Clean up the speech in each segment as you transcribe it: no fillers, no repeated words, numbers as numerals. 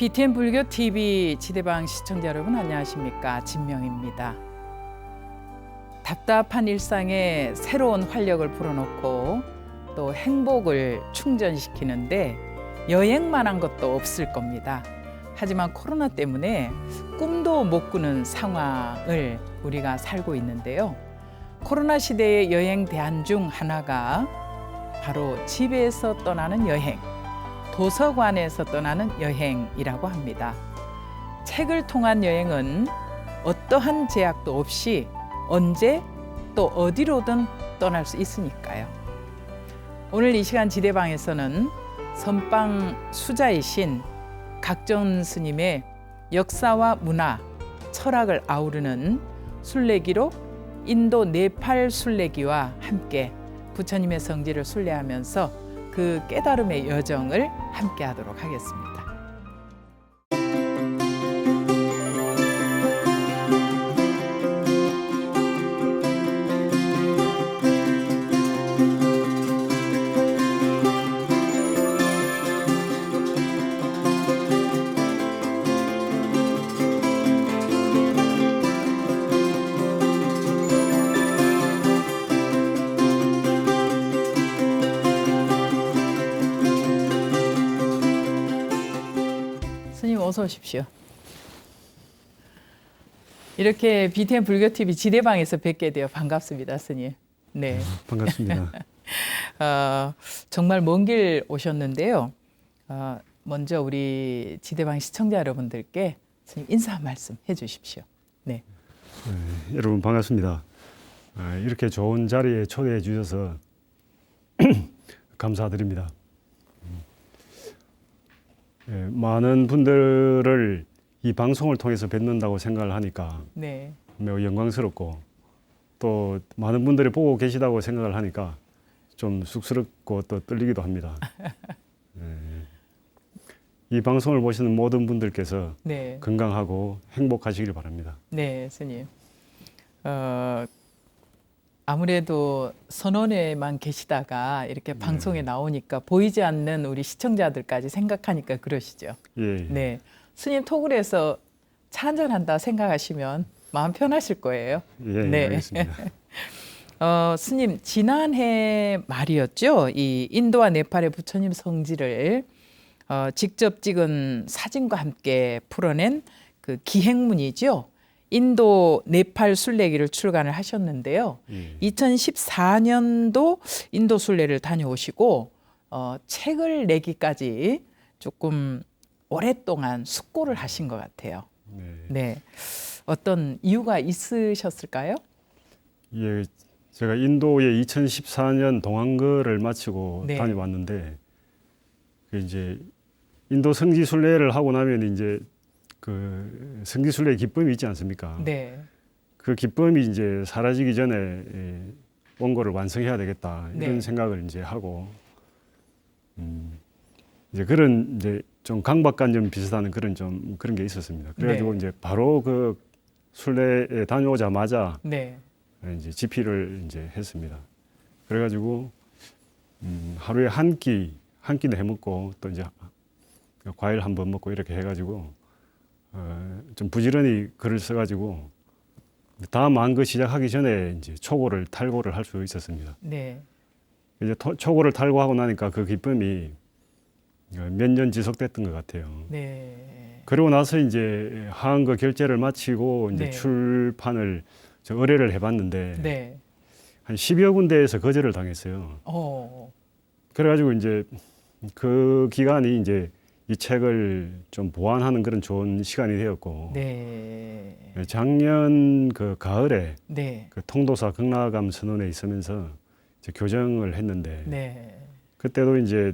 BTN 불교 TV 지대방 시청자 여러분 안녕하십니까? 진명입니다. 답답한 일상에 새로운 활력을 불어넣고 또 행복을 충전시키는데 여행만한 것도 없을 겁니다. 하지만 코로나 때문에 꿈도 못 꾸는 상황을 우리가 살고 있는데요. 코로나 시대의 여행 대안 중 하나가 바로 집에서 떠나는 여행, 도서관에서 떠나는 여행이라고 합니다. 책을 통한 여행은 어떠한 제약도 없이 언제 또 어디로든 떠날 수 있으니까요. 오늘 이 시간 지대방에서는 선방 수자이신 각전 스님의 역사와 문화, 철학을 아우르는 순례기로 인도 네팔 순례기와 함께 부처님의 성지를 순례하면서 그 깨달음의 여정을 함께 하도록 하겠습니다. 어서 오십시오. 이렇게 BTN 불교TV 지대방에서 뵙게 되어 반갑습니다, 스님. 네, 반갑습니다. 정말 먼 길 오셨는데요. 먼저 우리 지대방 시청자 여러분들께 스님 인사 한 말씀 해주십시오. 네. 여러분 반갑습니다. 이렇게 좋은 자리에 초대해 주셔서 감사드립니다. 많은 분들을 이 방송을 통해서 뵙는다고 생각을 하니까 네. 매우 영광스럽고 또 많은 분들이 보고 계시다고 생각을 하니까 좀 쑥스럽고 또 떨리기도 합니다. 이 방송을 보시는 모든 분들께서 네. 건강하고 행복하시길 바랍니다. 네, 스님. 아무래도 선원에만 계시다가 이렇게 방송에 나오니까 보이지 않는 우리 시청자들까지 생각하니까 그러시죠. 예. 네, 스님 톡을 해서 차 한잔 한다 생각하시면 마음 편하실 거예요. 예, 네. 알겠습니다. 스님 지난해 말이었죠. 이 인도와 네팔의 부처님 성지를 직접 찍은 사진과 함께 풀어낸 그 기행문이죠. 인도 네팔 순례기를 출간을 하셨는데요. 2014년도 인도 순례를 다녀오시고 책을 내기까지 조금 오랫동안 숙고를 하신 것 같아요. 네. 어떤 이유가 있으셨을까요? 예, 제가 인도에 2014년 동안거를 마치고 네. 다녀왔는데 이제 인도 성지 순례를 하고 나면 이제 그 성지 순례의 기쁨이 있지 않습니까? 네. 그 기쁨이 이제 사라지기 전에 원고를 완성해야 되겠다 이런 네. 생각을 이제 하고 이제 그런 이제 좀 강박관념 비슷한 그런 좀 그런 게 있었습니다. 그래가지고 네. 이제 바로 그 순례에 다녀오자마자 네. 이제 집필을 이제 했습니다. 그래가지고 하루에 한 끼는 해먹고 또 이제 과일 한 번 먹고 이렇게 해가지고 좀 부지런히 글을 써가지고 다음 안거 시작하기 전에 이제 초고를 탈고를 할 수 있었습니다. 네. 이제 초고를 탈고하고 나니까 그 기쁨이 몇 년 지속됐던 것 같아요. 네. 그러고 나서 이제 하한거 결제를 마치고 이제 네. 출판을 의뢰를 해봤는데 네. 한 10여 군데에서 거절을 당했어요. 그래가지고 이제 그 기간이 이제 이 책을 좀 보완하는 그런 좋은 시간이 되었고, 네. 작년 그 가을에 네. 그 통도사 극락암 선원에 있으면서 이제 교정을 했는데, 네. 그때도 이제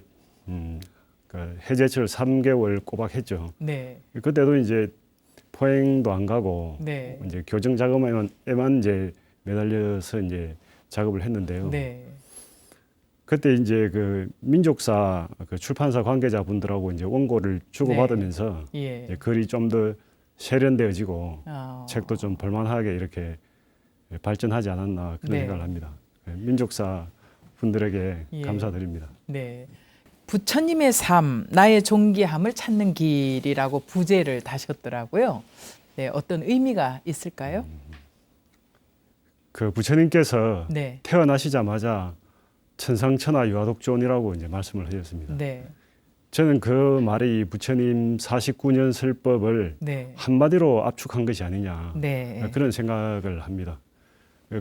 그 해제철 3개월 꼬박 했죠. 네. 그때도 이제 포행도 안 가고 네. 이제 교정 작업에만 이제 매달려서 이제 작업을 했는데요. 네. 그때 이제 그 민족사 그 출판사 관계자분들하고 이제 원고를 주고받으면서 예. 이제 글이 좀 더 세련되어지고 책도 좀 볼만하게 이렇게 발전하지 않았나 그런 네. 생각을 합니다. 민족사 분들에게 예. 감사드립니다. 네. 부처님의 삶, 나의 존귀함을 찾는 길이라고 부제를 다셨더라고요. 네, 어떤 의미가 있을까요? 그 부처님께서 네, 태어나시자마자 천상천하 유아독존이라고 이제 말씀을 하셨습니다. 네, 저는 그 말이 부처님 49년 설법을 네, 한마디로 압축한 것이 아니냐 네, 그런 생각을 합니다.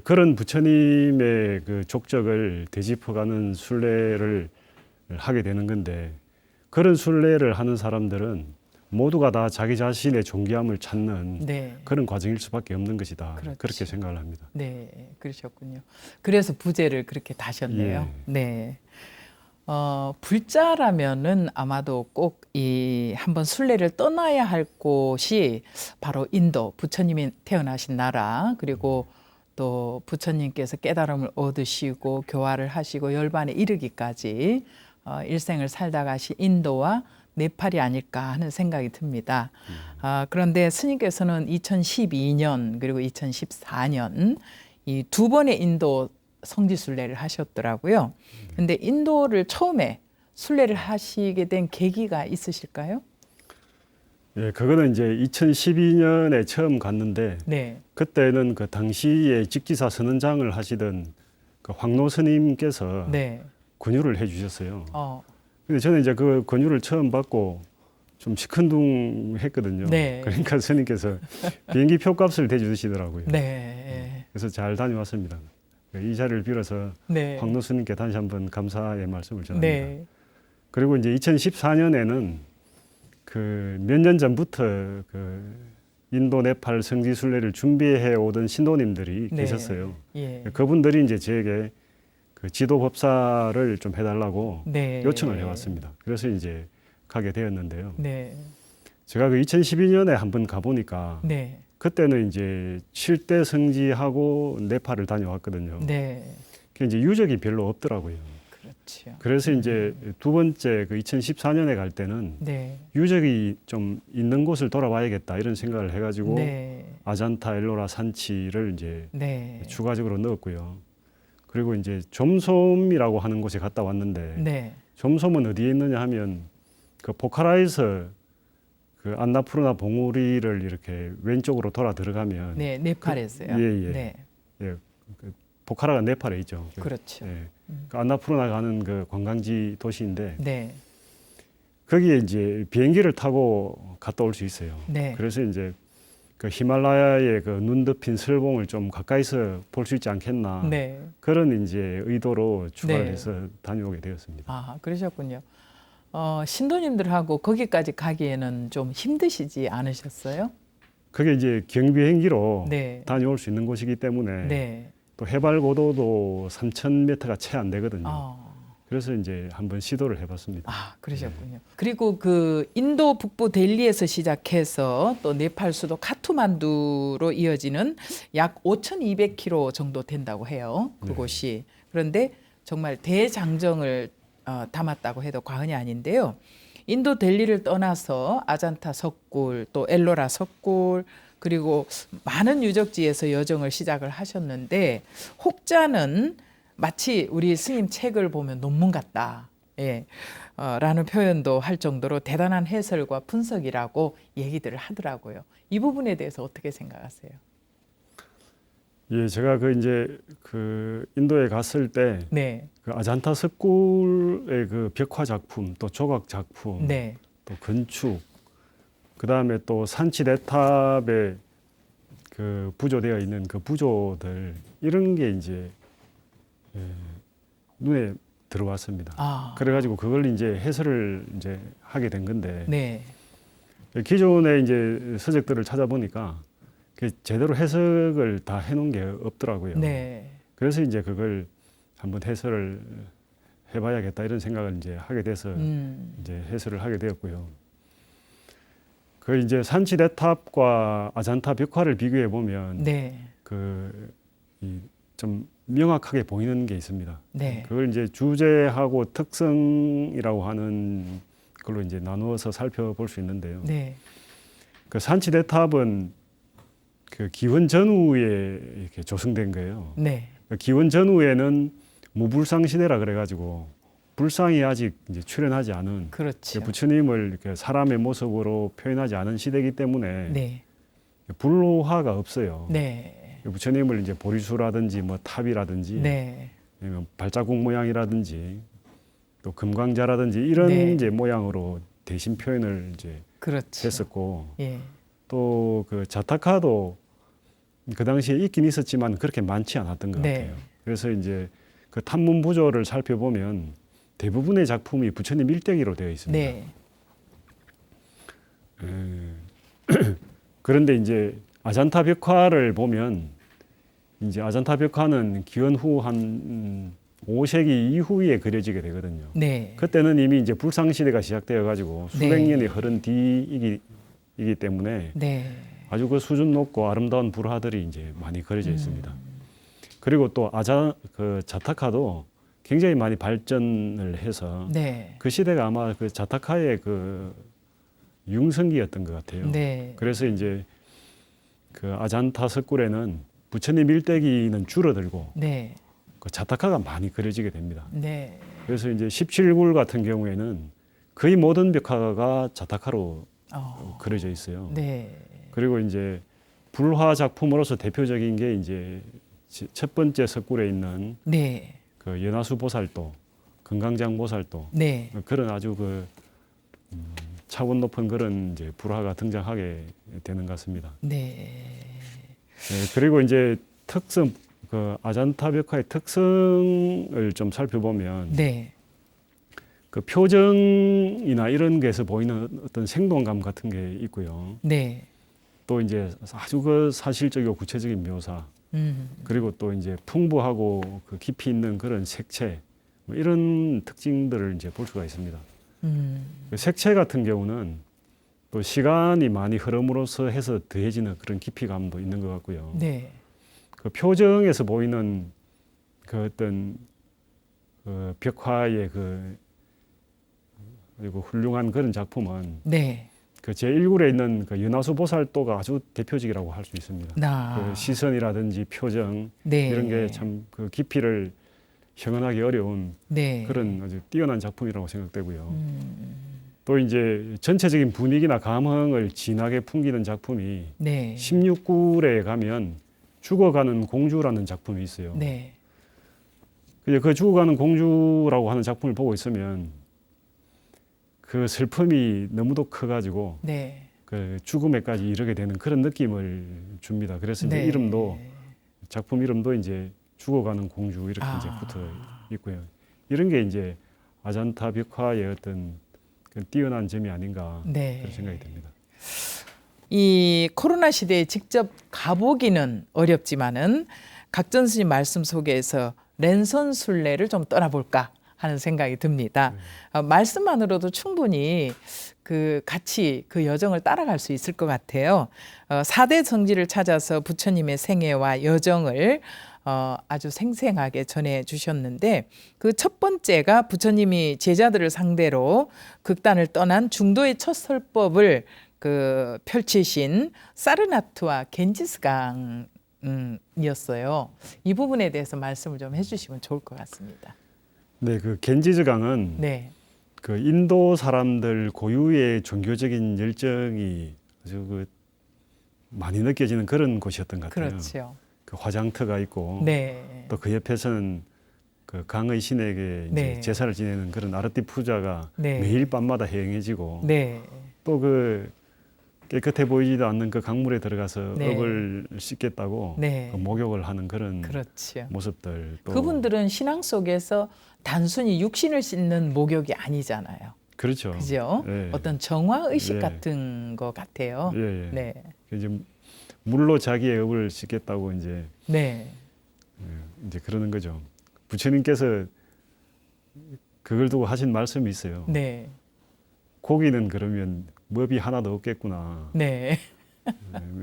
그런 부처님의 그 족적을 되짚어가는 순례를 하게 되는 건데 그런 순례를 하는 사람들은 모두가 다 자기 자신의 존귀함을 찾는 네. 그런 과정일 수밖에 없는 것이다. 그렇죠. 그렇게 생각을 합니다. 네, 그러셨군요. 그래서 부제를 그렇게 다셨네요. 예. 네. 불자라면은 아마도 꼭 이 한번 순례를 떠나야 할 곳이 바로 인도, 부처님이 태어나신 나라, 그리고 또 부처님께서 깨달음을 얻으시고 교화를 하시고 열반에 이르기까지 일생을 살다 가신 인도와 네팔이 아닐까 하는 생각이 듭니다. 그런데 스님께서는 2012년 그리고 2014년 이 두 번의 인도 성지 순례를 하셨더라고요. 근데 인도를 처음에 순례를 하시게 된 계기가 있으실까요? 예, 그거는 이제 2012년에 처음 갔는데 네, 그때는 그 당시에 직지사 선언장을 하시던 그 황노 스님께서 네, 권유를 해주셨어요. 어, 근데 저는 이제 그 권유를 처음 받고 좀 시큰둥했거든요. 네. 그러니까 스님께서 비행기 표값을 대주시더라고요. 네, 그래서 잘 다녀왔습니다. 이 자리를 빌어서 네, 황노 스님께 다시 한번 감사의 말씀을 전합니다. 네, 그리고 이제 2014년에는 그 몇 년 전부터 그 인도 네팔 성지 순례를 준비해 오던 신도님들이 네. 계셨어요. 예, 그분들이 이제 저에게 그 지도 법사를 좀 해달라고 네, 요청을 해왔습니다. 그래서 이제 가게 되었는데요. 네, 제가 그 2012년에 한번 가보니까 네, 그때는 이제 7대 성지하고 네팔을 다녀왔거든요. 네, 그 이제 유적이 별로 없더라고요. 그렇죠. 그래서 이제 두 번째 그 2014년에 갈 때는 네, 유적이 좀 있는 곳을 돌아봐야겠다 이런 생각을 해가지고 네, 아잔타, 엘로라, 산치를 이제 네, 추가적으로 넣었고요. 그리고 이제 점솜이라고 하는 곳에 갔다 왔는데 네, 점솜은 어디에 있느냐 하면 그 포카라에서 그 안나푸르나 봉우리를 이렇게 왼쪽으로 돌아 들어가면 네, 네팔에서요. 예, 예. 네, 예, 그 포카라가 네팔에 있죠. 그렇죠. 예, 그 안나푸르나 가는 그 관광지 도시인데 네, 거기에 이제 비행기를 타고 갔다 올 수 있어요. 네, 그래서 이제 그 히말라야의 그 눈 덮인 설봉을 좀 가까이서 볼 수 있지 않겠나 네. 그런 이제 의도로 추가를 네. 해서 다녀오게 되었습니다. 아, 그러셨군요. 신도님들하고 거기까지 가기에는 좀 힘드시지 않으셨어요? 그게 이제 경비행기로 네, 다녀올 수 있는 곳이기 때문에 네. 또 해발 고도도 3,000m가 채 안 되거든요. 아, 그래서 이제 한번 시도를 해봤습니다. 그러셨군요. 그리고 그 인도 북부 델리에서 시작해서 또 네팔 수도 카투만두로 이어지는 약 5,200km 정도 된다고 해요. 그곳이. 그런데 정말 대장정을 담았다고 해도 과언이 아닌데요. 인도 델리를 떠나서 아잔타 석굴, 또 엘로라 석굴, 그리고 많은 유적지에서 여정을 시작을 하셨는데 혹자는 마치 우리 스님 책을 보면 논문 같다. 예, 라는 표현도 할 정도로 대단한 해설과 분석이라고 얘기들을 하더라고요. 이 부분에 대해서 어떻게 생각하세요? 예, 제가 그 이제 그 인도에 갔을 때 네, 그 아잔타 석굴의 그 벽화 작품, 또 조각 작품, 네, 또 건축, 그 다음에 또 산치대탑에 그 부조되어 있는 그 부조들 이런 게 이제 눈에 들어왔습니다. 아, 그래가지고 그걸 이제 해설을 이제 하게 된 건데 네, 기존의 이제 서적들을 찾아보니까 그 제대로 해석을 다 해놓은 게 없더라고요. 네, 그래서 이제 그걸 한번 해설을 해봐야겠다 이런 생각을 이제 하게 돼서 이제 해설을 하게 되었고요. 그 이제 산치대탑과 아잔타 벽화를 비교해 보면 네, 그 좀 명확하게 보이는 게 있습니다. 네, 그걸 이제 주제하고 특성이라고 하는 걸로 이제 나누어서 살펴볼 수 있는데요. 네, 그 산치대탑은 그 기원 전후에 이렇게 조성된 거예요. 네, 그 기원 전후에는 무불상 시대라 그래가지고 불상이 아직 이제 출현하지 않은 그렇죠. 부처님을 이렇게 사람의 모습으로 표현하지 않은 시대이기 때문에 네. 불화가 없어요. 네. 부처님을 이제 보리수라든지 뭐 탑이라든지 네. 아니면 발자국 모양이라든지 또 금강자라든지 이런 네. 이제 모양으로 대신 표현을 이제 그렇죠. 했었고 예. 또 그 자타카도 그 당시에 있긴 있었지만 그렇게 많지 않았던 것 네. 같아요. 그래서 이제 그 탐문 부조를 살펴보면 대부분의 작품이 부처님 일대기로 되어 있습니다. 네. 그런데 이제 아잔타 벽화를 보면 이제 아잔타 벽화는 기원 후 한 5세기 이후에 그려지게 되거든요. 네. 그때는 이미 이제 불상 시대가 시작되어 가지고 수백 네. 년이 흐른 뒤이기 때문에 네. 아주 그 수준 높고 아름다운 불화들이 이제 많이 그려져 있습니다. 그리고 또 그 자타카도 굉장히 많이 발전을 해서 네. 그 시대가 아마 그 자타카의 그 융성기였던 것 같아요. 네. 그래서 이제 그 아잔타 석굴에는 부처님 일대기는 줄어들고 네. 그 자타카가 많이 그려지게 됩니다. 네. 그래서 이제 17굴 같은 경우에는 거의 모든 벽화가 자타카로 그려져 있어요. 네. 그리고 이제 불화 작품으로서 대표적인 게 이제 첫 번째 석굴에 있는 네. 그 연화수 보살도, 금강장 보살도 네. 그런 아주 그 차원 높은 그런 이제 불화가 등장하게 되는 것 같습니다. 네. 네, 그리고 이제 특성 그 아잔타 벽화의 특성을 좀 살펴보면 네. 그 표정이나 이런 게서 보이는 어떤 생동감 같은 게 있고요. 네. 또 이제 아주 그 사실적이고 구체적인 묘사, 그리고 또 이제 풍부하고 그 깊이 있는 그런 색채, 뭐 이런 특징들을 이제 볼 수가 있습니다. 그 색채 같은 경우는 또 시간이 많이 흐름으로써 해서 더해지는 그런 깊이감도 있는 것 같고요. 네. 그 표정에서 보이는 그 어떤 그 벽화의 그리고 훌륭한 그런 작품은 네. 그 제1굴에 있는 그 연화수 보살도가 아주 대표적이라고 할 수 있습니다. 나. 그 시선이라든지 표정 네. 이런 게 참 그 깊이를 형언하기 어려운 네. 그런 아주 뛰어난 작품이라고 생각되고요. 또 이제 전체적인 분위기나 감흥을 진하게 풍기는 작품이 네. 16굴에 가면 죽어가는 공주라는 작품이 있어요. 네. 그 죽어가는 공주라고 하는 작품을 보고 있으면 그 슬픔이 너무도 커가지고 네. 그 죽음에까지 이르게 되는 그런 느낌을 줍니다. 그래서 이제 네. 이름도 작품 이름도 이제 죽어가는 공주 이렇게 이제 붙어 있고요. 이런 게 이제 아잔타 벽화의 어떤 그 뛰어난 점이 아닌가 네. 그런 생각이 듭니다. 이 코로나 시대에 직접 가보기는 어렵지만은 각전 스님 말씀 속에서 랜선 순례를 좀 떠나볼까 하는 생각이 듭니다. 말씀만으로도 충분히 그 같이 그 여정을 따라갈 수 있을 것 같아요. 4대 성지를 찾아서 부처님의 생애와 여정을 아주 생생하게 전해 주셨는데 그 첫 번째가 부처님이 제자들을 상대로 극단을 떠난 중도의 첫 설법을 그 펼치신 사르나트와 겐지스강이었어요. 이 부분에 대해서 말씀을 좀 해주시면 좋을 것 같습니다. 네, 그 겐지즈강은 네, 그 인도 사람들 고유의 종교적인 열정이 아주 그 많이 느껴지는 그런 곳이었던 것 같아요. 그렇죠. 그 화장터가 있고 네, 또 그 옆에서는 그 강의 신에게 이제 네. 제사를 지내는 그런 아르티 푸자가 네. 매일 밤마다 행해지고 네, 또 그 깨끗해 보이지도 않는 그 강물에 들어가서 네. 업을 씻겠다고 네. 그 목욕을 하는 그런 그렇죠. 모습들 또 그분들은 신앙 속에서 단순히 육신을 씻는 목욕이 아니잖아요. 그렇죠. 그죠? 예. 어떤 정화 의식 예. 같은 것 같아요. 예, 예. 네, 이제 물로 자기의 업을 씻겠다고 이제 네, 이제 그러는 거죠. 부처님께서 그걸 두고 하신 말씀이 있어요. 네, 고기는 그러면 법이 하나도 없겠구나. 네,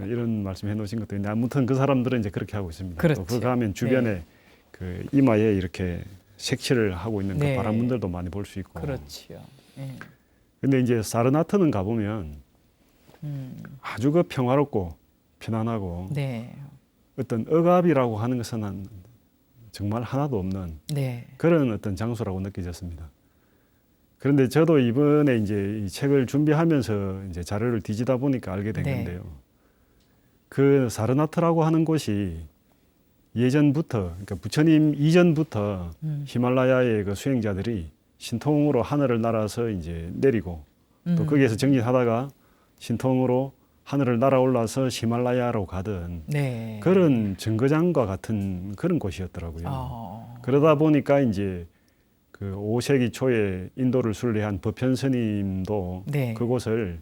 이런 말씀 해놓으신 것도 있는데 아무튼 그 사람들은 이제 그렇게 하고 있습니다. 그렇죠. 또 가면 주변에 그 이마에 이렇게 색칠을 하고 있는 네. 그 바람분들도 많이 볼 수 있고. 그렇죠. 네. 근데 이제 사르나트는 가보면 아주 그 평화롭고 편안하고 네, 어떤 억압이라고 하는 것은 정말 하나도 없는 네, 그런 어떤 장소라고 느껴졌습니다. 그런데 저도 이번에 이제 이 책을 준비하면서 이제 자료를 뒤지다 보니까 알게 된 네. 건데요. 그 사르나트라고 하는 곳이 예전부터, 그러니까 부처님 이전부터 히말라야의 그 수행자들이 신통으로 하늘을 날아서 이제 내리고 또 거기에서 정진하다가 신통으로 하늘을 날아올라서 히말라야로 가던 네. 그런 정거장과 같은 그런 곳이었더라고요. 그러다 보니까 이제 그 5세기 초에 인도를 순례한 법현 스님도 네. 그곳을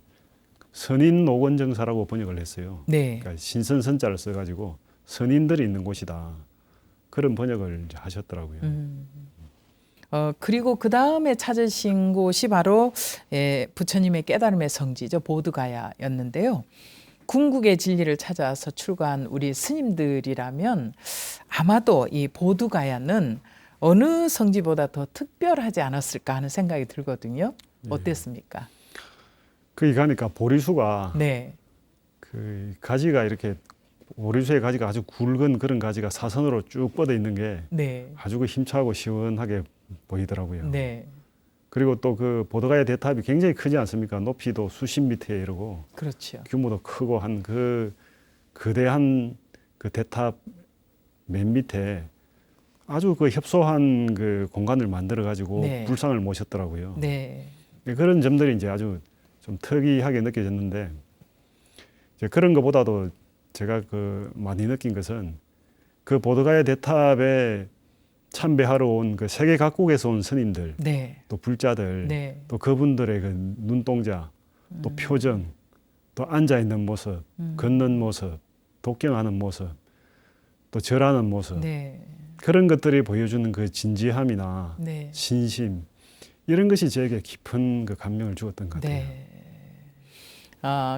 선인 노건정사라고 번역을 했어요. 네. 그러니까 신선선자를 써가지고 선인들이 있는 곳이다. 그런 번역을 이제 하셨더라고요. 그리고 그 다음에 찾으신 곳이 바로 부처님의 깨달음의 성지죠. 보드가야였는데요. 궁극의 진리를 찾아서 출가한 우리 스님들이라면 아마도 이 보드가야는 어느 성지보다 더 특별하지 않았을까 하는 생각이 들거든요. 어땠습니까? 거기 가니까 보리수가 네. 그 가지가 이렇게 보리수의 가지가 아주 굵은 그런 가지가 사선으로 쭉 뻗어 있는 게 네. 아주 그 힘차고 시원하게 보이더라고요. 네. 그리고 또 그 보드가야 대탑이 굉장히 크지 않습니까? 높이도 수십 미터에 이르고 그렇죠. 규모도 크고 한 그 거대한 그 대탑 맨 밑에 아주 그 협소한 그 공간을 만들어 가지고 네. 불상을 모셨더라고요. 네. 그런 점들이 이제 아주 좀 특이하게 느껴졌는데 이제 그런 것보다도 제가 그 많이 느낀 것은 그 보드가야 대탑에 참배하러 온 그 세계 각국에서 온 스님들, 네. 또 불자들, 네. 또 그분들의 그 눈동자, 또 표정, 또 앉아 있는 모습, 걷는 모습, 독경하는 모습, 또 절하는 모습, 네. 그런 것들이 보여주는 그 진지함이나 네. 신심, 이런 것이 저에게 깊은 그 감명을 주었던 것 같아요. 네.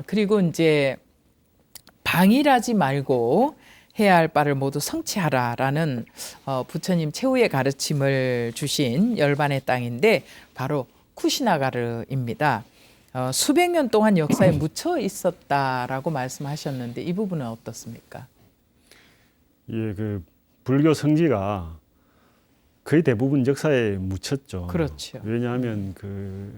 그리고 이제 방일하지 말고 해야 할 바를 모두 성취하라라는 부처님 최후의 가르침을 주신 열반의 땅인데 바로 쿠시나가르입니다. 수백 년 동안 역사에 묻혀 있었다라고 말씀하셨는데 이 부분은 어떻습니까? 예, 그 불교 성지가 거의 대부분 역사에 묻혔죠. 그렇죠. 왜냐하면 그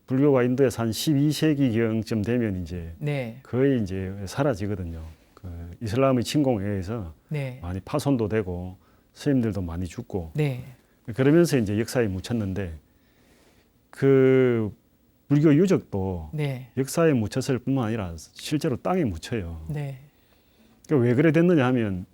불교가 인도에서 한 12세기경쯤 되면 이제 네. 거의 이제 사라지거든요. 그 이슬람의 침공에 의해서 네. 많이 파손도 되고 스님들도 많이 죽고 네. 그러면서 이제 역사에 묻혔는데 그 불교 유적도 네. 역사에 묻혔을 뿐만 아니라 실제로 땅에 묻혀요. 네. 그러니까 왜 그래 됐느냐 하면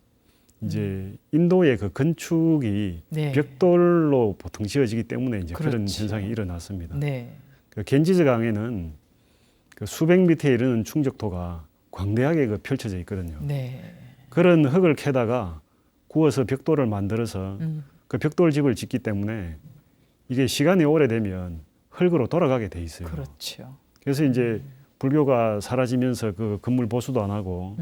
이제 인도의 그 건축이 네. 벽돌로 보통 지어지기 때문에 이제 그런 그렇죠. 현상이 일어났습니다. 네. 그 겐지즈 강에는 그 수백 미터에 이르는 충적토가 광대하게 그 펼쳐져 있거든요. 네. 그런 흙을 캐다가 구워서 벽돌을 만들어서 그 벽돌집을 짓기 때문에 이게 시간이 오래되면 흙으로 돌아가게 돼 있어요. 그렇죠. 그래서 이제 불교가 사라지면서 그 건물 보수도 안 하고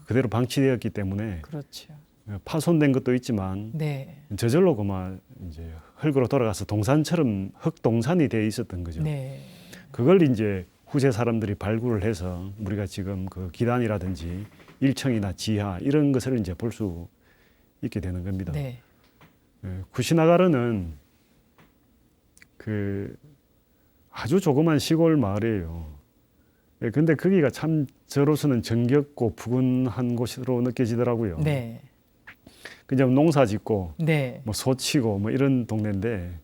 그대로 방치되었기 때문에 그렇죠. 파손된 것도 있지만 네. 저절로 그만 이제 흙으로 돌아가서 동산처럼 흙동산이 돼 있었던 거죠. 네. 그걸 이제 후세 사람들이 발굴을 해서 우리가 지금 그 기단이라든지 1층이나 지하 이런 것을 이제 볼 수 있게 되는 겁니다. 네. 쿠시나가르는 그 아주 조그만 시골 마을이에요. 근데 거기가 참 저로서는 정겹고 푸근한 곳으로 느껴지더라고요. 네. 그냥 농사 짓고 네. 뭐 소 치고 뭐 이런 동네인데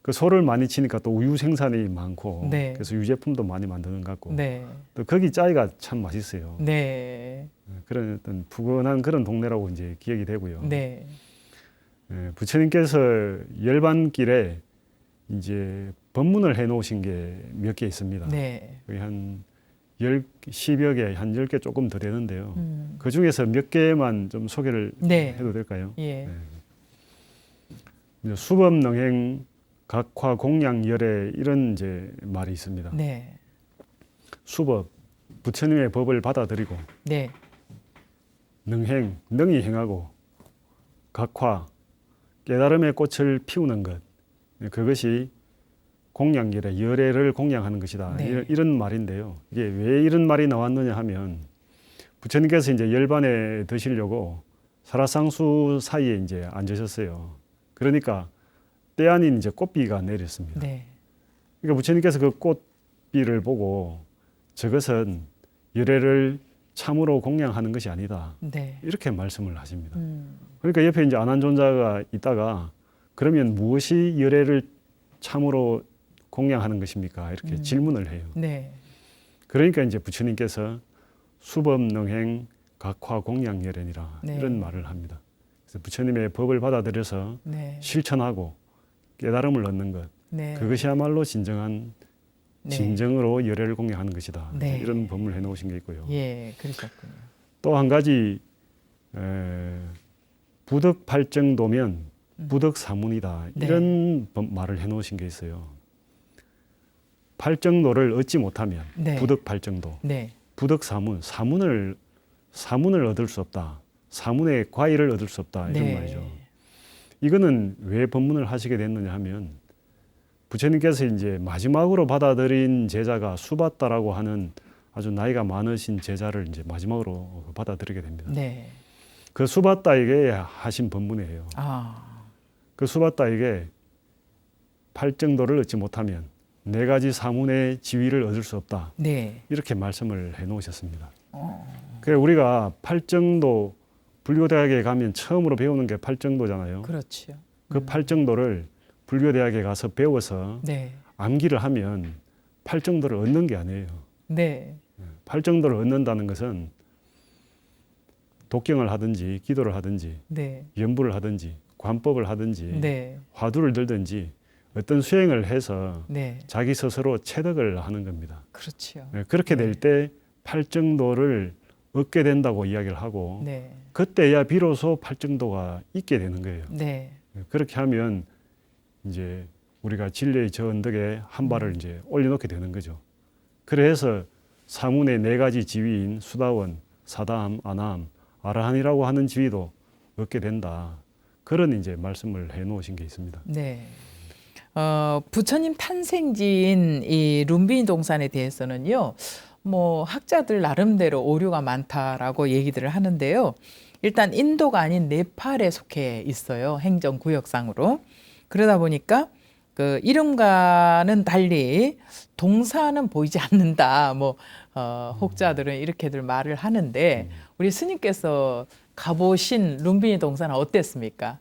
그 소를 많이 치니까 또 우유 생산이 많고 네. 그래서 유제품도 많이 만드는 것 같고 네. 또 거기 짜이가 참 맛있어요. 네. 그런 어떤 푸근한 그런 동네라고 이제 기억이 되고요. 네. 부처님께서 열반길에 이제 법문을 해 놓으신 게 몇 개 있습니다. 네. 거의 한 10여 개, 한 10개 조금 더 되는데요. 음. 그 중에서 몇 개만 좀 소개를 네. 해도 될까요? 예. 이제 수법능행 각화 공양 열애 이런 이제 말이 있습니다. 네. 수법, 부처님의 법을 받아들이고 네. 능행, 능히 행하고 각화, 깨달음의 꽃을 피우는 것 그것이 공양열애, 열애를 공양하는 것이다. 네. 이런 말인데요. 이게 왜 이런 말이 나왔느냐 하면 부처님께서 이제 열반에 드시려고 사라상수 사이에 이제 앉으셨어요. 그러니까 때 아닌 이제 꽃비가 내렸습니다. 네. 그러니까 부처님께서 그 꽃비를 보고 저것은 열애를 참으로 공양하는 것이 아니다. 네. 이렇게 말씀을 하십니다. 그러니까 옆에 이제 안한존자가 있다가 그러면 무엇이 열애를 참으로 공양하는 것입니까? 이렇게 질문을 해요. 네. 그러니까 이제 부처님께서 수법능행 각화 공양 열애니라 네. 이런 말을 합니다. 그래서 부처님의 법을 받아들여서 네. 실천하고 깨달음을 얻는 것, 네. 그것이야말로 진정한 네. 진정으로 열애를 공양하는 것이다. 네. 이런 법문을 해놓으신 게 있고요. 예, 그러셨군요. 또 한 가지 부득팔정도면 부득사문이다. 네. 이런 말을 해놓으신 게 있어요. 팔정도를 얻지 못하면 네. 부득팔정도, 네. 부득사문, 사문을 얻을 수 없다. 사문의 과일을 얻을 수 없다. 이런 네. 말이죠. 이거는 왜 법문을 하시게 됐느냐 하면 부처님께서 이제 마지막으로 받아들인 제자가 수바다라고 하는 아주 나이가 많으신 제자를 이제 마지막으로 받아들이게 됩니다. 네. 그 수바다에게 하신 법문이에요. 아. 그 수바다에게 팔정도를 얻지 못하면 네 가지 사문의 지위를 얻을 수 없다. 네. 이렇게 말씀을 해 놓으셨습니다. 그래서 우리가 팔정도 불교대학에 가면 처음으로 배우는 게 팔정도잖아요. 그렇죠. 그 팔정도를 불교대학에 가서 배워서 네. 암기를 하면 팔정도를 얻는 게 아니에요. 네. 팔정도를 얻는다는 것은 독경을 하든지 기도를 하든지 네. 연부를 하든지 관법을 하든지 네. 화두를 들든지 어떤 수행을 해서 네. 자기 스스로 체득을 하는 겁니다. 그렇죠. 그렇게 될 때 팔정도를 얻게 된다고 이야기를 하고 네. 그때야 비로소 팔정도가 있게 되는 거예요. 네. 그렇게 하면 이제 우리가 진리의 저 언덕에 한 발을 이제 올려놓게 되는 거죠. 그래서 사문의 네 가지 지위인 수다원, 사다함, 아나함, 아라한이라고 하는 지위도 얻게 된다. 그런 이제 말씀을 해 놓으신 게 있습니다. 네. 부처님 탄생지인 이 룸비니 동산에 대해서는요, 뭐 학자들 나름대로 오류가 많다라고 얘기들을 하는데요. 일단 인도가 아닌 네팔에 속해 있어요. 행정구역상으로. 그러다 보니까 그 이름과는 달리 동산은 보이지 않는다. 뭐 혹자들은 이렇게들 말을 하는데 우리 스님께서 가보신 룸비니 동산은 어땠습니까?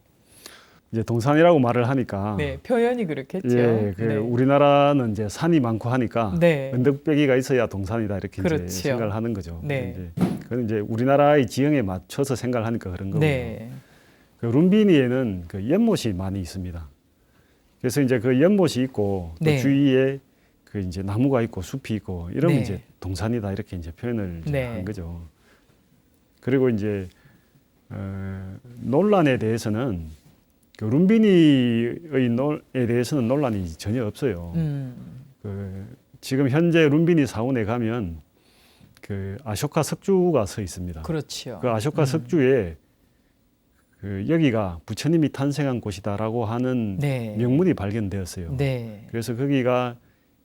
이제 동산이라고 말을 하니까 네, 표현이 그렇겠죠. 예, 그 네. 우리나라는 이제 산이 많고 하니까 네. 언덕배기가 있어야 동산이다 이렇게 그렇죠. 이제 생각을 하는 거죠. 네. 그건 이제 우리나라의 지형에 맞춰서 생각을 하니까 그런 거고요. 네. 그 룸비니에는 그 연못이 많이 있습니다. 그래서 이제 그 연못이 있고 또 네. 주위에 그 이제 나무가 있고 숲이 있고 이러면 네. 이제 동산이다 이렇게 이제 표현을 이제 네. 한 거죠. 그리고 이제 논란에 대해서는 그 룸비니의 에 대해서는 논란이 전혀 없어요. 그 지금 현재 룸비니 사원에 가면 그 아쇼카 석주가 서 있습니다. 그렇죠. 그 아쇼카 석주에 그 여기가 부처님이 탄생한 곳이다라고 하는 네. 명문이 발견되었어요. 네. 그래서 거기가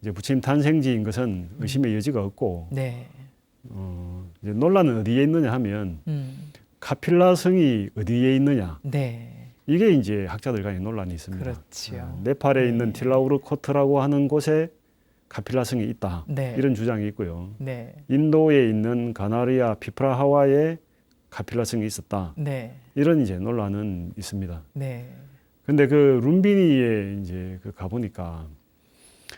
이제 부처님 탄생지인 것은 의심의 여지가 없고 네. 이제 논란은 어디에 있느냐 하면 카필라 성이 어디에 있느냐 네. 이게 이제 학자들 간에 논란이 있습니다. 그렇죠. 네팔에 네. 있는 틸라우르 코트라고 하는 곳에 카필라 성이 있다. 네. 이런 주장이 있고요. 네. 인도에 있는 가나리아 피프라하와에 카필라 성이 있었다. 네. 이런 이제 논란은 있습니다. 네. 근데 그 룸비니에 이제 그 가보니까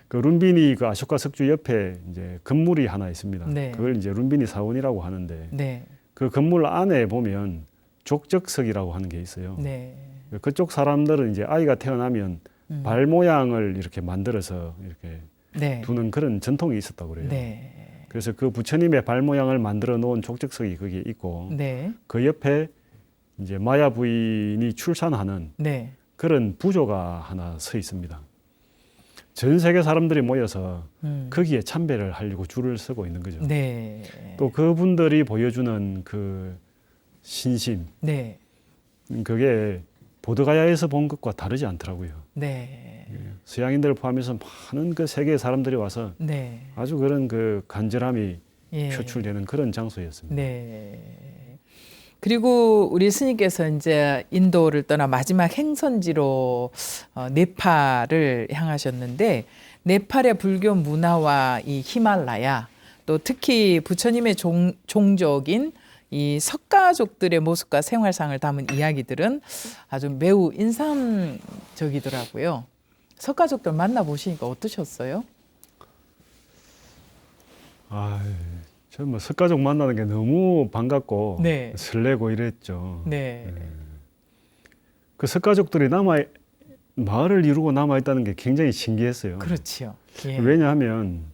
그 룸비니 그 아쇼카 석주 옆에 이제 건물이 하나 있습니다. 네. 그걸 이제 룸비니 사원이라고 하는데 네. 그 건물 안에 보면 족적석이라고 하는 게 있어요. 네. 그쪽 사람들은 이제 아이가 태어나면 발 모양을 이렇게 만들어서 이렇게 네. 두는 그런 전통이 있었다고 그래요. 네. 그래서 그 부처님의 발 모양을 만들어 놓은 족적석이 거기에 있고 네. 그 옆에 이제 마야 부인이 출산하는 네. 그런 부조가 하나 서 있습니다. 전 세계 사람들이 모여서 거기에 참배를 하려고 줄을 서고 있는 거죠. 네. 또 그분들이 보여주는 그 신심, 네. 그게 보드가야에서 본 것과 다르지 않더라고요. 네. 서양인들을 포함해서 많은 그 세계의 사람들이 와서 네. 아주 그런 그 간절함이 예. 표출되는 그런 장소였습니다. 네. 그리고 우리 스님께서 이제 인도를 떠나 마지막 행선지로 네팔을 향하셨는데 네팔의 불교 문화와 이 히말라야 또 특히 부처님의 종족인 이 석가족들의 모습과 생활상을 담은 이야기들은 아주 매우 인상적이더라고요. 석가족들 만나보시니까 어떠셨어요? 저는 뭐 석가족 만나는 게 너무 반갑고 네. 설레고 이랬죠. 네. 그 석가족들이 마을을 이루고 남아 있다는 게 굉장히 신기했어요. 그렇지요. 예. 왜냐하면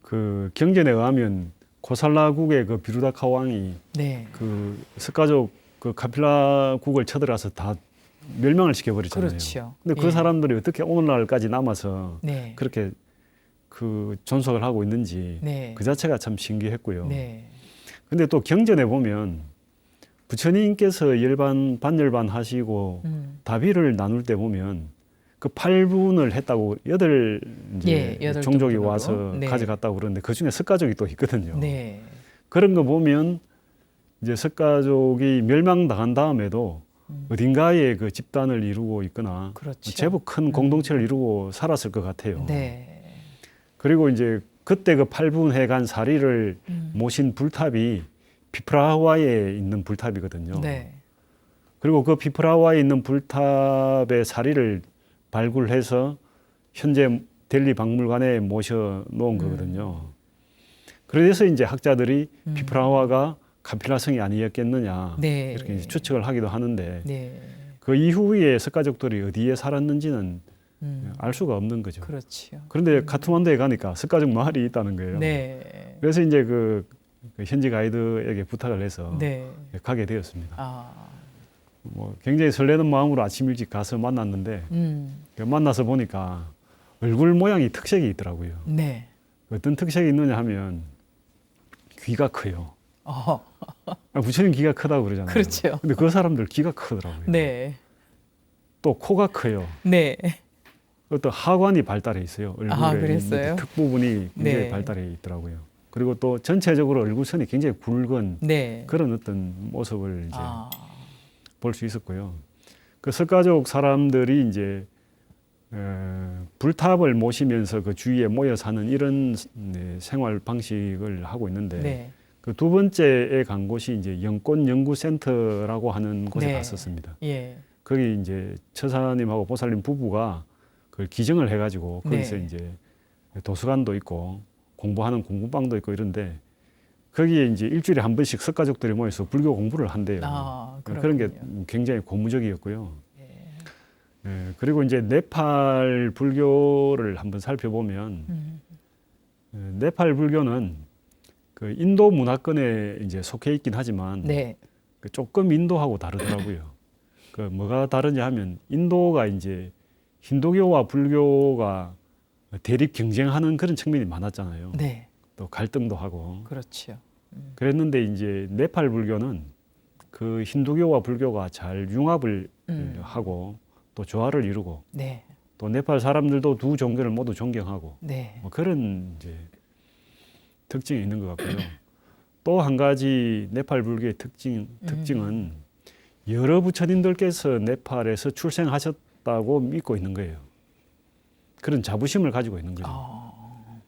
그 경전에 의하면 고살라국의 그 비루다카 왕이 네. 그 석가족 그 카필라국을 쳐들어가서 다 멸망을 시켜버렸잖아요. 그렇죠. 근데 그 예. 사람들이 어떻게 오늘날까지 남아서 네. 그렇게 그 존속을 하고 있는지 네. 그 자체가 참 신기했고요. 네. 근데 또 경전에 보면 부처님께서 반열반 하시고 다비를 나눌 때 보면 그 8분을 했다고 여덟 종족이 등분으로. 와서 네. 가져갔다고 그러는데 그 중에 석가족이 또 있거든요. 네. 그런 거 보면 이제 석가족이 멸망당한 다음에도 어딘가에 그 집단을 이루고 있거나 그렇죠. 제법 큰 공동체를 이루고 살았을 것 같아요. 네. 그리고 이제 그때 그 8분해 간 사리를 모신 불탑이 피프라와에 있는 불탑이거든요. 네. 그리고 그 피프라와에 있는 불탑의 사리를 발굴해서 현재 델리 박물관에 모셔 놓은 거거든요. 그래서 이제 학자들이 피프라와가 카필라성이 아니었겠느냐 네. 이렇게 이제 추측을 하기도 하는데 네. 그 이후에 석가족들이 어디에 살았는지는 알 수가 없는 거죠. 그렇죠. 그런데 카트만두에 가니까 석가족 마을이 있다는 거예요. 네. 그래서 이제 그 현지 가이드에게 부탁을 해서 네. 가게 되었습니다. 아. 뭐 굉장히 설레는 마음으로 아침 일찍 가서 만났는데 만나서 보니까 얼굴 모양이 특색이 있더라고요. 네. 어떤 특색이 있느냐 하면 귀가 커요. 어. 부처님 귀가 크다고 그러잖아요. 그렇죠. 근데 그 사람들 귀가 크더라고요. 네. 또 코가 커요. 네. 또 하관이 발달해 있어요. 얼굴의 그랬어요? 특 부분이 굉장히 네. 발달해 있더라고요. 그리고 또 전체적으로 얼굴선이 굉장히 굵은 네. 그런 어떤 모습을 이제 아. 볼 수 있었고요. 그 석가족 사람들이 이제 불탑을 모시면서 그 주위에 모여 사는 이런 생활 방식을 하고 있는데 네. 그 두 번째에 간 곳이 이제 영권 연구센터라고 하는 곳에 네. 갔었습니다. 예. 거기 이제 처사님하고 보살님 부부가 그걸 기증을 해가지고 거기서 네. 이제 도서관도 있고 공부하는 공부방도 있고 이런데 거기에 이제 일주일에 한 번씩 석가족들이 모여서 불교 공부를 한대요. 그런 게 굉장히 고무적이었고요. 그리고 이제 네팔 불교를 한번 살펴보면 네팔 불교는 그 인도 문화권에 이제 속해 있긴 하지만 네. 조금 인도하고 다르더라고요. 그 뭐가 다르냐 하면 인도가 이제 힌두교와 불교가 대립 경쟁하는 그런 측면이 많았잖아요. 네. 또 갈등도 하고. 그렇죠. 그랬는데 이제 네팔 불교는 그 힌두교와 불교가 잘 융합을 하고 또 조화를 이루고 네. 또 네팔 사람들도 두 종교를 모두 존경하고 네. 뭐 그런 이제 특징이 있는 것 같고요. 또 한 가지 네팔 불교의 특징은 여러 부처님들께서 네팔에서 출생하셨다고 믿고 있는 거예요. 그런 자부심을 가지고 있는 거죠.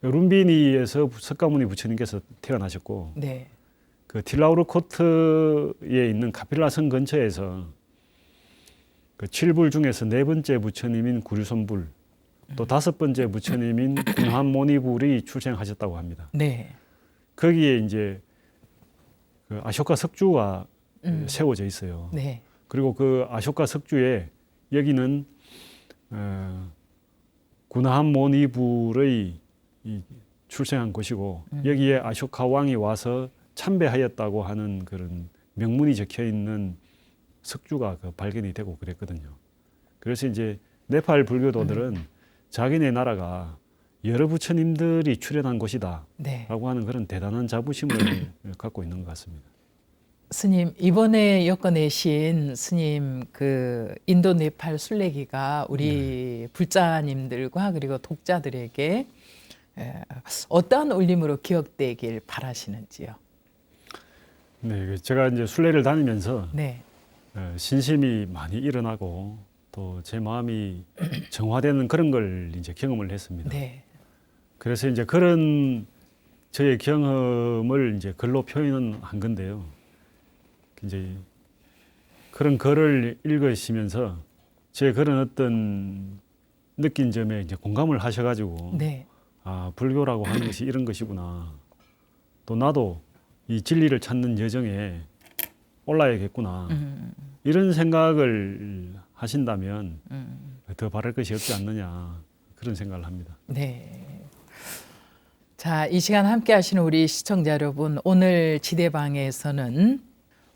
룸비니에서 석가모니 부처님께서 태어나셨고 네. 그 틸라우르코트에 있는 카필라성 근처에서 그 7불 중에서 네 번째 부처님인 구류손불 또 다섯 번째 부처님인 군한모니불이 출생하셨다고 합니다. 네. 거기에 이제 그 아쇼카 석주가 세워져 있어요. 네. 그리고 그 아쇼카 석주에 여기는 군한모니불의 출생한 곳이고 여기에 아쇼카 왕이 와서 참배하였다고 하는 그런 명문이 적혀 있는 석주가 그 발견이 되고 그랬거든요. 그래서 이제 네팔 불교도들은 자기네 나라가 여러 부처님들이 출현한 곳이다라고 네. 하는 그런 대단한 자부심을 갖고 있는 것 같습니다. 스님, 이번에 엮어내신 스님 그 인도 네팔 순례기가 우리 불자님들과 그리고 독자들에게 어떠한 울림으로 기억되길 바라시는지요? 네, 제가 이제 순례를 다니면서 네. 신심이 많이 일어나고 또 제 마음이 정화되는 그런 걸 이제 경험을 했습니다. 네. 그래서 이제 그런 저의 경험을 이제 글로 표현은 한 건데요. 이제 그런 글을 읽으시면서 제 그런 어떤 느낀 점에 이제 공감을 하셔가지고 네. 아, 불교라고 하는 것이 이런 것이구나. 또 나도 이 진리를 찾는 여정에 올라야겠구나. 이런 생각을 하신다면 더 바랄 것이 없지 않느냐 그런 생각을 합니다. 네. 자, 이 시간 함께 하시는 우리 시청자 여러분, 오늘 지대방에서는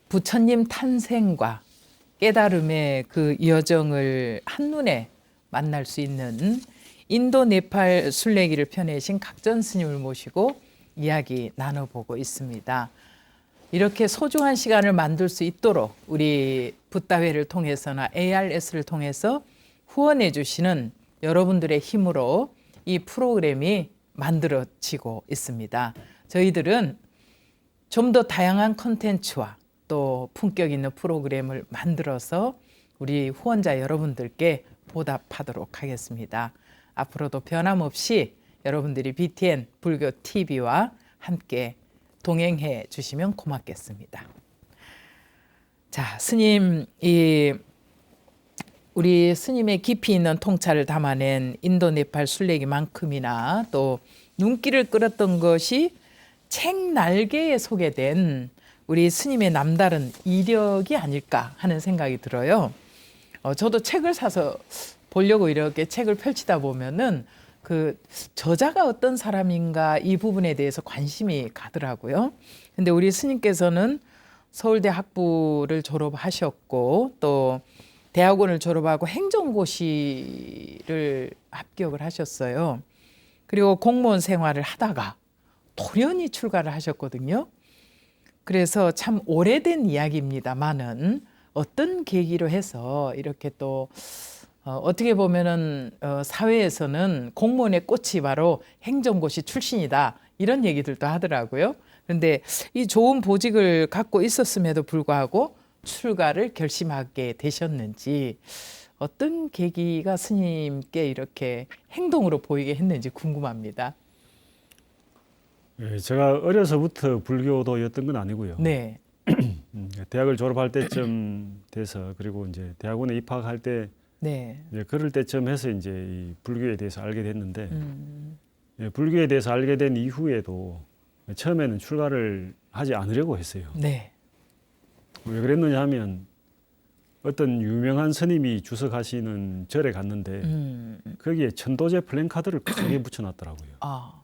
부처님 탄생과 깨달음의 그 여정을 한눈에 만날 수 있는 인도 네팔 순례기를 펴내신 각전 스님을 모시고 이야기 나눠보고 있습니다. 이렇게 소중한 시간을 만들 수 있도록 우리 붓다회를 통해서나 ARS를 통해서 후원해 주시는 여러분들의 힘으로 이 프로그램이 만들어지고 있습니다. 저희들은 좀 더 다양한 콘텐츠와 또 품격 있는 프로그램을 만들어서 우리 후원자 여러분들께 보답하도록 하겠습니다. 앞으로도 변함없이 여러분들이 BTN 불교 TV와 함께 동행해 주시면 고맙겠습니다. 자, 스님, 우리 스님의 깊이 있는 통찰을 담아낸 인도 네팔 순례기만큼이나 또 눈길을 끌었던 것이 책 날개에 소개된 우리 스님의 남다른 이력이 아닐까 하는 생각이 들어요. 저도 책을 사서 보려고 이렇게 책을 펼치다 보면은 그 저자가 어떤 사람인가 이 부분에 대해서 관심이 가더라고요. 근데 우리 스님께서는 서울대 학부를 졸업하셨고 또 대학원을 졸업하고 행정고시를 합격을 하셨어요. 그리고 공무원 생활을 하다가 돌연히 출가를 하셨거든요. 그래서 참 오래된 이야기입니다만은 어떤 계기로 해서 이렇게 또 어떻게 보면은 사회에서는 공무원의 꽃이 바로 행정고시 출신이다 이런 얘기들도 하더라고요. 그런데 이 좋은 보직을 갖고 있었음에도 불구하고 출가를 결심하게 되셨는지 어떤 계기가 스님께 이렇게 행동으로 보이게 했는지 궁금합니다. 예, 제가 어려서부터 불교도였던 건 아니고요. 네, 대학을 졸업할 때쯤 돼서 그리고 이제 대학원에 입학할 때 네, 그럴 때쯤 해서 이제 이 불교에 대해서 알게 됐는데 예, 불교에 대해서 알게 된 이후에도 처음에는 출가를 하지 않으려고 했어요. 네, 왜 그랬느냐 하면 어떤 유명한 스님이 주석하시는 절에 갔는데 거기에 천도제 플랜카드를 크게 붙여놨더라고요. 아,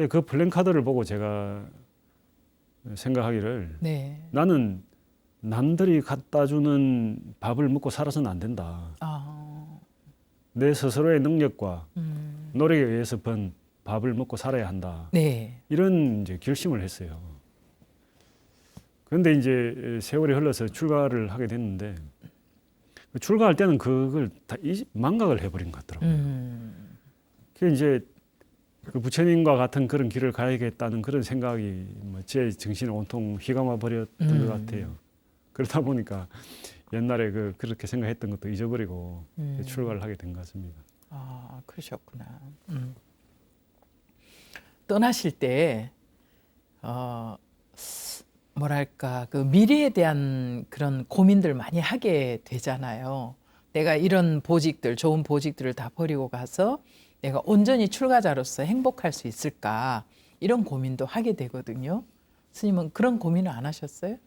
그 플랜카드를 보고 제가 생각하기를 네, 나는 남들이 갖다 주는 밥을 먹고 살아서는 안 된다. 아, 내 스스로의 능력과 노력에 의해서 번 밥을 먹고 살아야 한다. 네, 이런 이제 결심을 했어요. 그런데 이제 세월이 흘러서 출가를 하게 됐는데 출가할 때는 그걸 다 망각을 해버린 것 같더라고요. 그 이제 그 부처님과 같은 그런 길을 가야겠다는 그런 생각이 제 정신을 온통 휘감아 버렸던 것 같아요. 그러다 보니까 옛날에 그렇게 생각했던 것도 잊어버리고 출가를 하게 된 것 같습니다. 아, 그러셨구나. 떠나실 때 뭐랄까 그 미래에 대한 그런 고민들 많이 하게 되잖아요. 내가 이런 보직들, 좋은 보직들을 다 버리고 가서 내가 온전히 출가자로서 행복할 수 있을까 이런 고민도 하게 되거든요. 스님은 그런 고민을 안 하셨어요?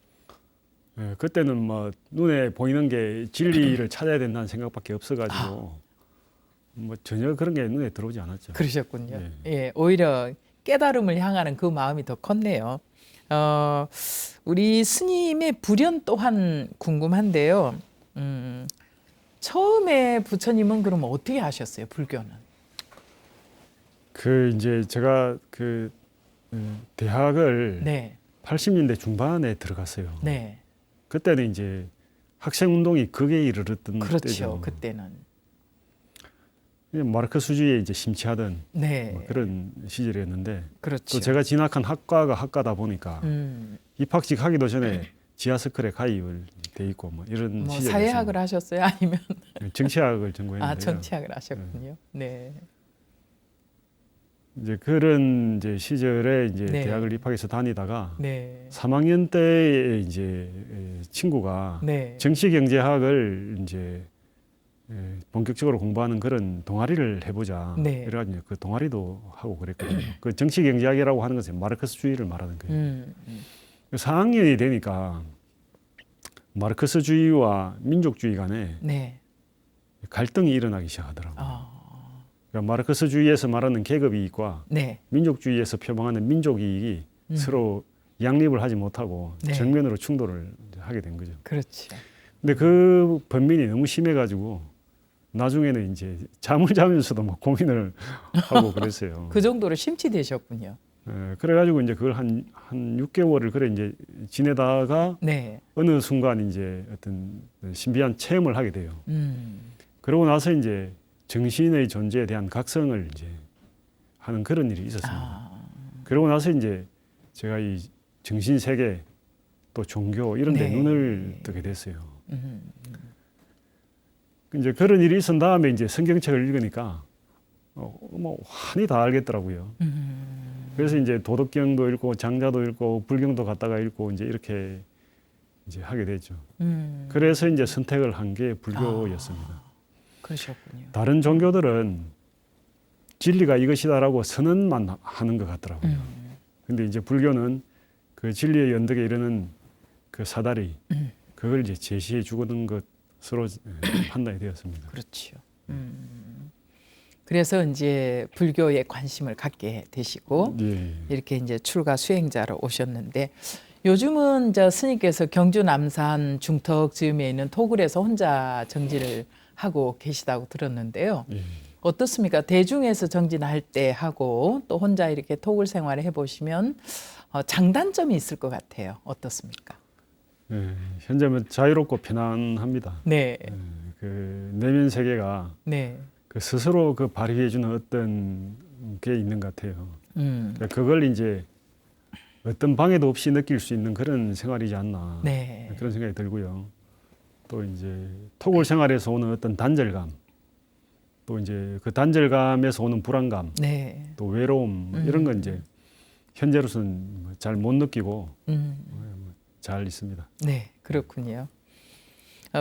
네, 그때는 뭐 눈에 보이는 게 진리를 찾아야 된다는 생각밖에 없어가지고 뭐 전혀 그런 게 눈에 들어오지 않았죠. 그러셨군요. 네. 예, 오히려 깨달음을 향하는 그 마음이 더 컸네요. 우리 스님의 불연 또한 궁금한데요. 처음에 부처님은 그럼 어떻게 하셨어요? 불교는? 이제 제가 대학을 네, 80년대 중반에 들어갔어요. 네, 그때는 이제 학생 운동이 극에 이르렀던 그렇죠. 때죠. 그때는 마르크스주의에 이제 심취하던 네, 뭐 그런 시절이었는데 그렇죠. 또 제가 진학한 학과가 학과다 보니까 입학식 하기도 전에 지하스쿨에 가입을 돼 있고 뭐 이런 뭐 시절이었습니다. 사회학을 하셨어요? 아니면 정치학을 전공했는데요. 아 정치학을 하셨군요. 네. 이제 그런 이제 시절에 이제 네. 대학을 입학해서 다니다가 네. 3학년 때에 이제 친구가 네. 정치경제학을 이제 본격적으로 공부하는 그런 동아리를 해보자. 네. 그래가지고 그 동아리도 하고 그랬거든요. 그 정치경제학이라고 하는 것은 마르크스주의를 말하는 거예요. 음. 4학년이 되니까 마르크스주의와 민족주의 간에 네. 갈등이 일어나기 시작하더라고요. 아. 그러니까 마르크스주의에서 말하는 계급 이익과 네. 민족주의에서 표방하는 민족 이익이 서로 양립을 하지 못하고 네. 정면으로 충돌을 이제 하게 된 거죠. 그렇죠. 근데 그 번민이 너무 심해가지고 나중에는 이제 잠을 자면서도 막 고민을 하고 그랬어요. 그 정도로 심취되셨군요. 그래가지고 이제 그걸 한 6개월을 그래 이제 지내다가 네. 어느 순간 이제 어떤 신비한 체험을 하게 돼요. 음. 그러고 나서 이제 정신의 존재에 대한 각성을 이제 하는 그런 일이 있었습니다. 아. 그러고 나서 이제 제가 이 정신 세계 또 종교 이런 데 네. 눈을 뜨게 됐어요. 음. 이제 그런 일이 있은 다음에 이제 성경책을 읽으니까 뭐 환히 다 알겠더라고요. 그래서 이제 도덕경도 읽고 장자도 읽고 불경도 갖다가 읽고 이제 이렇게 이제 하게 됐죠. 그래서 이제 선택을 한 게 불교였습니다. 그러셨군요. 다른 종교들은 진리가 이것이다라고 선언만 하는 것 같더라고요. 근데 이제 불교는 그 진리의 연덕에 이르는 그 사다리 그걸 이제 제시해 주는 것으로 판단이 되었습니다. 그렇죠. 그래서 이제 불교에 관심을 갖게 되시고 예. 이렇게 이제 출가 수행자로 오셨는데 요즘은 저 스님께서 경주 남산 중턱 즈음에 있는 토굴에서 혼자 정진을 하고 계시다고 들었는데요. 예. 어떻습니까? 대중에서 정진할 때 하고 또 혼자 이렇게 토굴 생활을 해보시면 장단점이 있을 것 같아요. 어떻습니까? 예. 현재는 자유롭고 편안합니다. 네, 그 내면 세계가 네, 그 스스로 그 발휘해주는 어떤 게 있는 것 같아요. 그러니까 그걸 이제 어떤 방해도 없이 느낄 수 있는 그런 생활이지 않나 네, 그런 생각이 들고요. 또 이제 토굴 생활에서 오는 어떤 단절감, 또 이제 그 단절감에서 오는 불안감, 네, 또 외로움 이런 건 이제 현재로서는 잘 못 느끼고 잘 있습니다. 네, 그렇군요.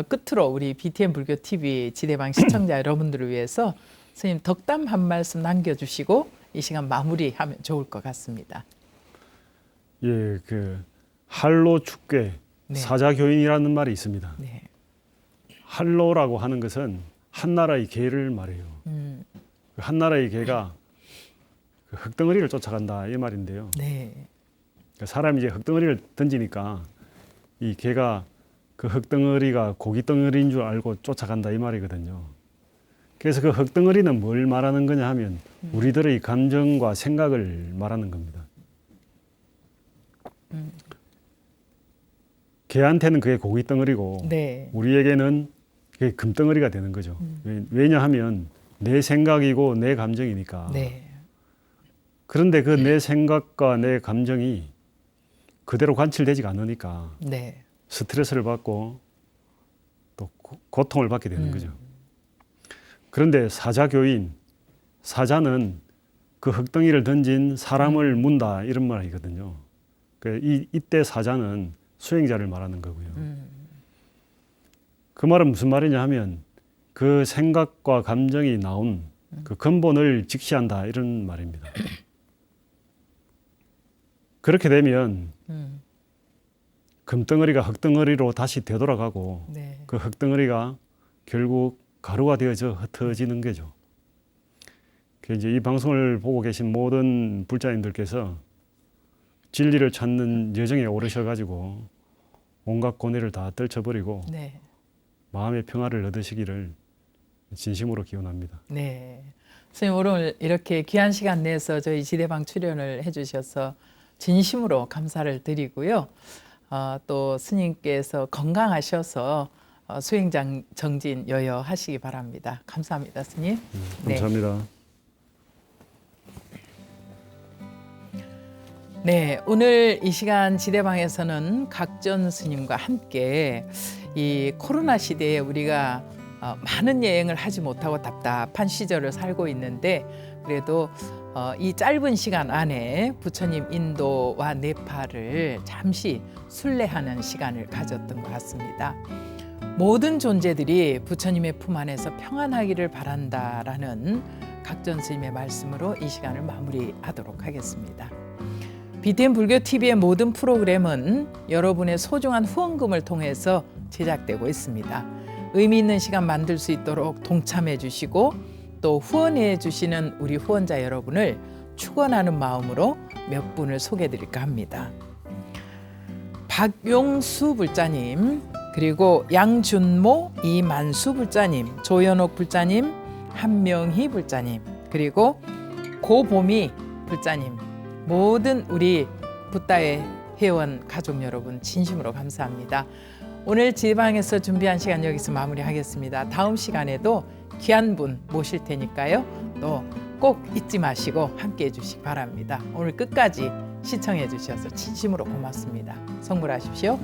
끝으로 우리 BTN 불교 TV 지대방 시청자 여러분들을 위해서 스님 덕담 한 말씀 남겨주시고 이 시간 마무리하면 좋을 것 같습니다. 예, 그 할로 축괴 네. 사자교인이라는 말이 있습니다. 네, 할로라고 하는 것은 한 나라의 개를 말해요. 그 한 나라의 개가 그 흙덩어리를 쫓아간다 이 말인데요. 네, 그러니까 사람이 이제 흙덩어리를 던지니까 이 개가 그 흙덩어리가 고깃덩어리인 줄 알고 쫓아간다 이 말이거든요. 그래서 그 흙덩어리는 뭘 말하는 거냐 하면 우리들의 감정과 생각을 말하는 겁니다. 개한테는 그게 고깃덩어리고 네, 우리에게는 그게 금덩어리가 되는 거죠. 왜냐하면 내 생각이고 내 감정이니까. 네, 그런데 그 내 생각과 내 감정이 그대로 관철되지가 않으니까 네, 스트레스를 받고 또 고통을 받게 되는 거죠. 그런데 사자교인, 사자는 그 흙덩이를 던진 사람을 문다 이런 말이거든요. 이때 사자는 수행자를 말하는 거고요. 그 말은 무슨 말이냐 하면 그 생각과 감정이 나온 그 근본을 직시한다 이런 말입니다. 그렇게 되면 금덩어리가 흙덩어리로 다시 되돌아가고 네, 그 흙덩어리가 결국 가루가 되어져 흩어지는 거죠. 이제 이 방송을 보고 계신 모든 불자님들께서 진리를 찾는 여정에 오르셔가지고 온갖 고뇌를 다 떨쳐버리고 네, 마음의 평화를 얻으시기를 진심으로 기원합니다. 네. 선생님 오늘 이렇게 귀한 시간 내서 저희 지대방 출연을 해주셔서 진심으로 감사를 드리고요. 또 스님께서 건강하셔서 수행장 정진 여여하시기 바랍니다. 감사합니다, 스님. 감사합니다. 네, 오늘 이 시간 지대방에서는 각전 스님과 함께 이 코로나 시대에 우리가 많은 여행을 하지 못하고 답답한 시절을 살고 있는데 그래도 이 짧은 시간 안에 부처님 인도와 네팔을 잠시 순례하는 시간을 가졌던 것 같습니다. 모든 존재들이 부처님의 품 안에서 평안하기를 바란다라는 각전 스님의 말씀으로 이 시간을 마무리하도록 하겠습니다. BTN 불교 TV의 모든 프로그램은 여러분의 소중한 후원금을 통해서 제작되고 있습니다. 의미 있는 시간 만들 수 있도록 동참해 주시고 또 후원해 주시는 우리 후원자 여러분을 축원하는 마음으로 몇 분을 소개해 드릴까 합니다. 박용수 불자님, 그리고 양준모, 이만수 불자님, 조현옥 불자님, 한명희 불자님, 그리고 고보미 불자님, 모든 우리 붓다의 회원 가족 여러분 진심으로 감사합니다. 오늘 지방에서 준비한 시간 여기서 마무리하겠습니다. 다음 시간에도 귀한 분 모실 테니까요. 또 꼭 잊지 마시고 함께해 주시기 바랍니다. 오늘 끝까지 시청해 주셔서 진심으로 고맙습니다. 성불하십시오.